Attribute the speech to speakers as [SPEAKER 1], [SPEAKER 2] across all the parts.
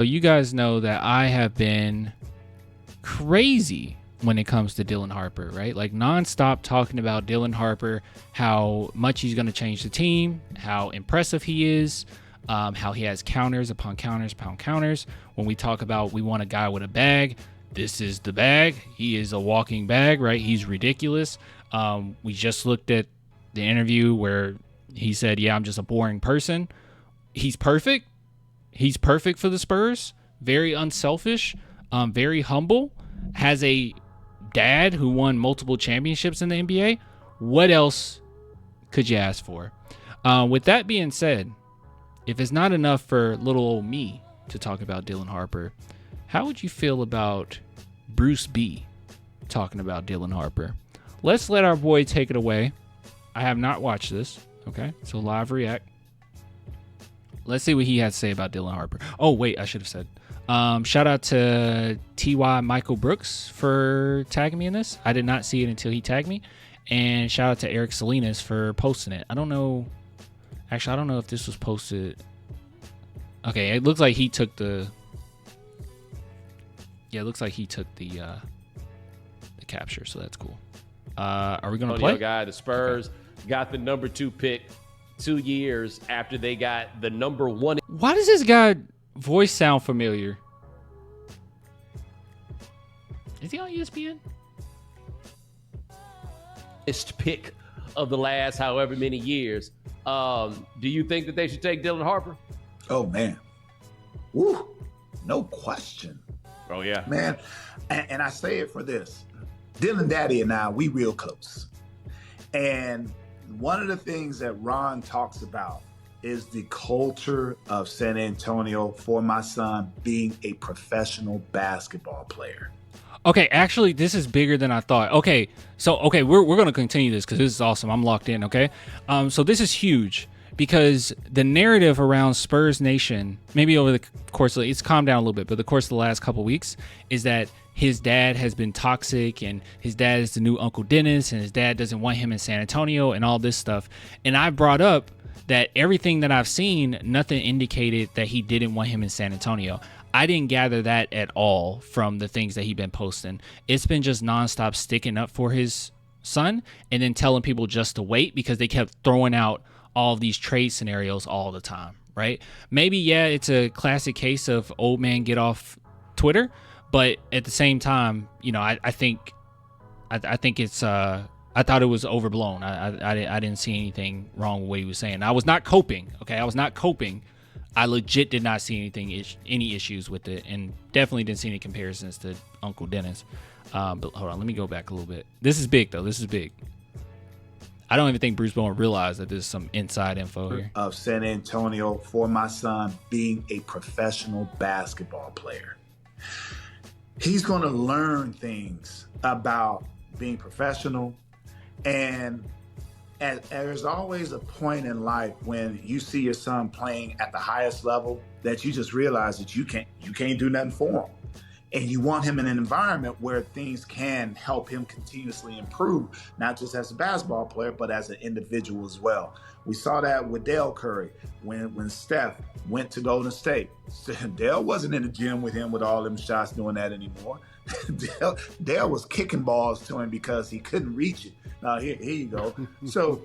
[SPEAKER 1] So you guys know that I have been crazy when it comes to Dylan Harper, right? Like nonstop talking about Dylan Harper, how much he's going to change the team, how impressive he is, how he has counters upon counters upon counters. When we talk about we want a guy with a bag, this is the bag. He is a walking bag, right? He's ridiculous. We just looked at the interview where he said, yeah, I'm just a boring person. He's perfect. He's perfect for the Spurs. Very unselfish, very humble, has a dad who won multiple championships in the NBA. What else could you ask for? With that being said, if it's not enough for little old me to talk about Dylan Harper, how would you feel about Bruce B talking about Dylan Harper? Let's let our boy take it away. I have not watched this. Okay, so live react. Let's see what he had to say about Dylan Harper. Oh, wait, I should have said. Shout out to T.Y. Michael Brooks for tagging me in this. I did not see it until he tagged me. And shout out to Eric Salinas for posting it. I don't know. Actually, I don't know if this was posted. Okay, it looks like he took the... Yeah, it looks like he took the capture, so that's cool. Are we going to play?
[SPEAKER 2] Guy, the Spurs got the number 2 pick 2 years after they got the number 1.
[SPEAKER 1] Why does this guy voice sound familiar? Is he on ESPN?
[SPEAKER 2] Pick of the last however many years. Do you think that they should take Dylan Harper?
[SPEAKER 3] Oh, man. Woo. No question.
[SPEAKER 2] Oh, yeah.
[SPEAKER 3] Man, and I say it for this. Dylan Daddy and I, we real close. And one of the things that Ron talks about is the culture of San Antonio for my son being a professional basketball player.
[SPEAKER 1] Okay, actually, this is bigger than I thought. Okay, we're going to continue this because this is awesome. I'm locked in, okay? So this is huge because the narrative around Spurs Nation, maybe over the course of, it's calmed down a little bit, but the course of the last couple of weeks is that his dad has been toxic and his dad is the new Uncle Dennis and his dad doesn't want him in San Antonio and all this stuff. And I brought up that everything that I've seen, nothing indicated that he didn't want him in San Antonio. I didn't gather that at all from the things that he's been posting. It's been just nonstop sticking up for his son and then telling people just to wait because they kept throwing out all of these trade scenarios all the time, right? Maybe, yeah, it's a classic case of old man get off Twitter, but at the same time, you know, I think it's I thought it was overblown. I didn't see anything wrong with what he was saying. I was not coping. Okay, I was not coping. I legit did not see any issues with it, and definitely didn't see any comparisons to Uncle Dennis. But hold on, let me go back a little bit. This is big though. This is big. I don't even think Bruce Bowen realized that there's some inside info here.
[SPEAKER 3] Of San Antonio for my son being a professional basketball player. He's going to learn things about being professional, and there's always a point in life when you see your son playing at the highest level that you just realize that you can't do nothing for him. And you want him in an environment where things can help him continuously improve, not just as a basketball player, but as an individual as well. We saw that with Dale Curry when Steph went to Golden State. Dale wasn't in the gym with him with all them shots doing that anymore. Dale was kicking balls to him because he couldn't reach it. Now, here you go. So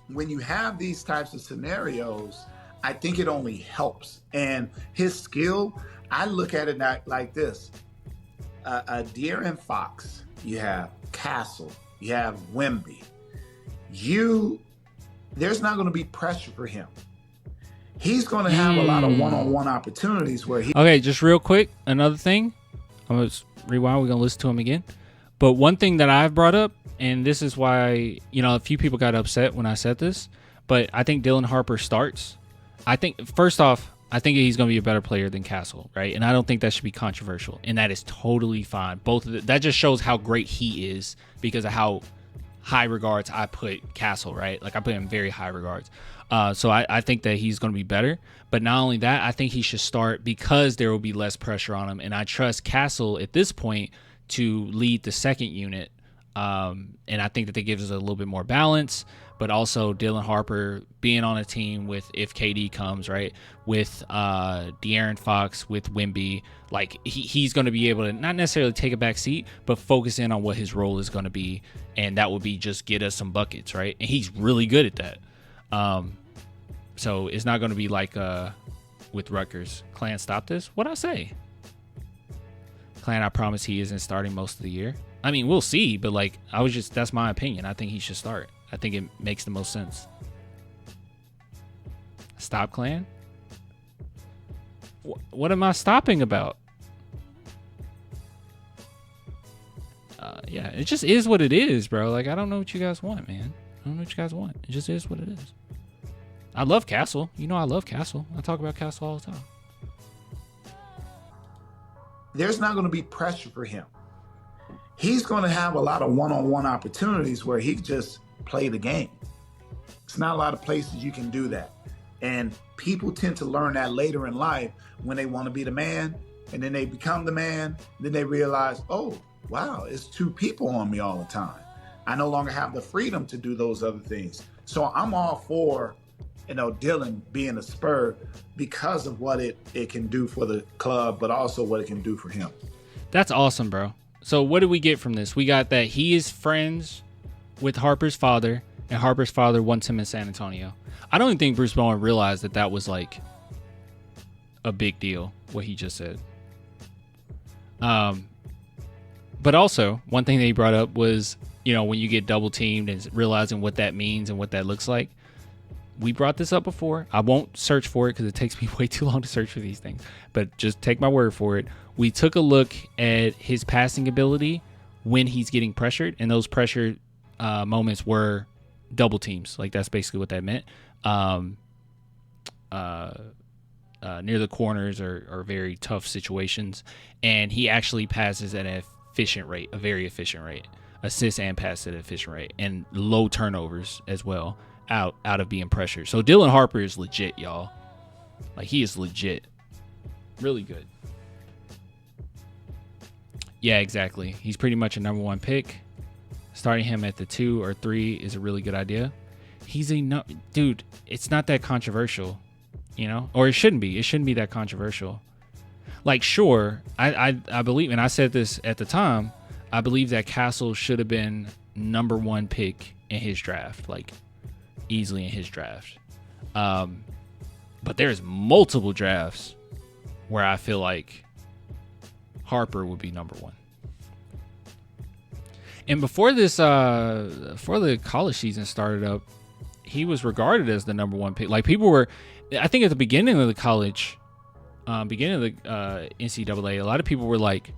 [SPEAKER 3] when you have these types of scenarios, I think it only helps. And his skill, I look at it like this. De'Aaron Fox, you have Castle, you have Wemby. There's not going to be pressure for him. He's going to have a lot of one-on-one opportunities where he...
[SPEAKER 1] Okay, just real quick, another thing. I'm going to rewind. We're going to listen to him again. But one thing that I've brought up, and this is why, you know, a few people got upset when I said this, but I think Dylan Harper starts. I think, first off, I think he's going to be a better player than Castle, right? And I don't think that should be controversial. And that is totally fine. That just shows how great he is because of how high regards I put Castle, right? Like I put him in very high regards. So I think that he's going to be better. But not only that, I think he should start because there will be less pressure on him. And I trust Castle at this point to lead the second unit. And I think that gives us a little bit more balance. but also Dylan Harper being on a team with, if KD comes, right, with De'Aaron Fox, with Wemby, like he's going to be able to not necessarily take a back seat, but focus in on what his role is going to be, and that would be just get us some buckets, right? And he's really good at that. So it's not going to be like with Rutgers. Clan, stop this. What'd I say? Clan, I promise he isn't starting most of the year. I mean, we'll see, but like that's my opinion. I think he should start. I think it makes the most sense. Stop, Clan. What am I stopping about? Yeah, it just is what it is, bro. Like, I don't know what you guys want, man. I don't know what you guys want. It just is what it is. I love Castle. You know I love Castle. I talk about Castle all the time.
[SPEAKER 3] There's not going to be pressure for him. He's going to have a lot of one-on-one opportunities where he just play the game. It's not a lot of places you can do that. And people tend to learn that later in life when they want to be the man, and then they become the man. Then they realize, oh, wow, it's two people on me all the time. I no longer have the freedom to do those other things. So I'm all for, Dylan being a Spur because of what it can do for the club, but also what it can do for him.
[SPEAKER 1] That's awesome, bro. So what did we get from this? We got that he is friends with Harper's father, and Harper's father wants him in San Antonio. I don't even think Bruce Bowen realized that was like a big deal, what he just said. But also, one thing that he brought up was, when you get double teamed and realizing what that means and what that looks like. We brought this up before. I won't search for it because it takes me way too long to search for these things. But just take my word for it. We took a look at his passing ability when he's getting pressured, and those pressure moments were double teams. Like, that's basically what that meant. Near the corners are very tough situations, and he actually passes at an efficient rate, a very efficient rate. Assists and passes at an efficient rate, and low turnovers as well. Out of being pressured. So Dylan Harper is legit, y'all. Like, he is legit. Really good. Yeah, exactly. He's pretty much a number one pick. Starting him at the 2 or 3 is a really good idea. He's dude, it's not that controversial, or it shouldn't be. It shouldn't be that controversial. Like, sure, I believe, and I said this at the time, I believe that Castle should have been number 1 pick in his draft. Like, easily in his draft. But there's multiple drafts where I feel like Harper would be number 1. And before the college season started up, he was regarded as the number 1 pick. Like, people were, I think at the beginning of the college, beginning of the NCAA, a lot of people were like,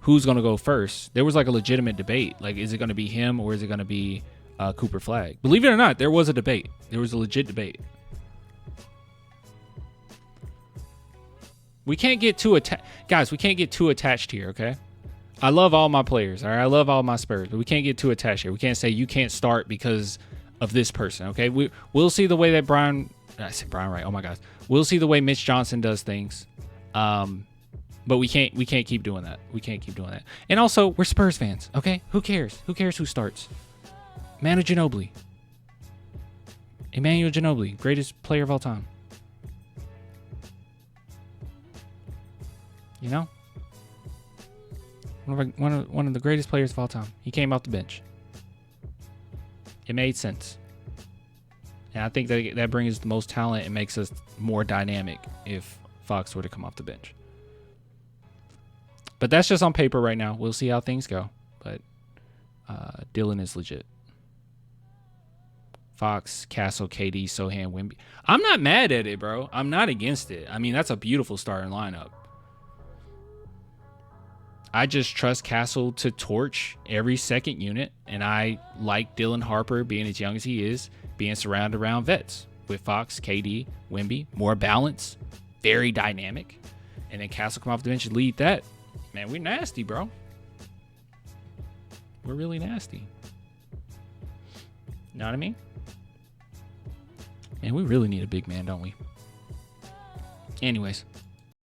[SPEAKER 1] who's going to go first? There was like a legitimate debate. Like, is it going to be him or is it going to be Cooper Flagg? Believe it or not, there was a debate. There was a legit debate. We can't get too guys, we can't get too attached here, okay? I love all my players, all right? I love all my Spurs, but we can't get too attached here. We can't say you can't start because of this person, okay? We'll see the way that Brian Wright, oh my gosh. We'll see the way Mitch Johnson does things. But we can't keep doing that. We can't keep doing that. And also, we're Spurs fans, okay? Who cares? Who cares who starts? Manu Ginobili. Emmanuel Ginobili, greatest player of all time. One of the greatest players of all time. He came off the bench. It made sense. And I think that brings the most talent and makes us more dynamic if Fox were to come off the bench. But that's just on paper right now. We'll see how things go. But Dylan is legit. Fox, Castle, KD, Sohan, Wemby. I'm not mad at it, bro. I'm not against it. I mean, that's a beautiful starting lineup. I just trust Castle to torch every second unit, and I like Dylan Harper being as young as he is, being surrounded around vets with Fox, KD, Wemby, more balance, very dynamic, and then Castle come off the bench and lead that. Man, we're nasty, bro. We're really nasty. You know what I mean? And we really need a big man, don't we? Anyways,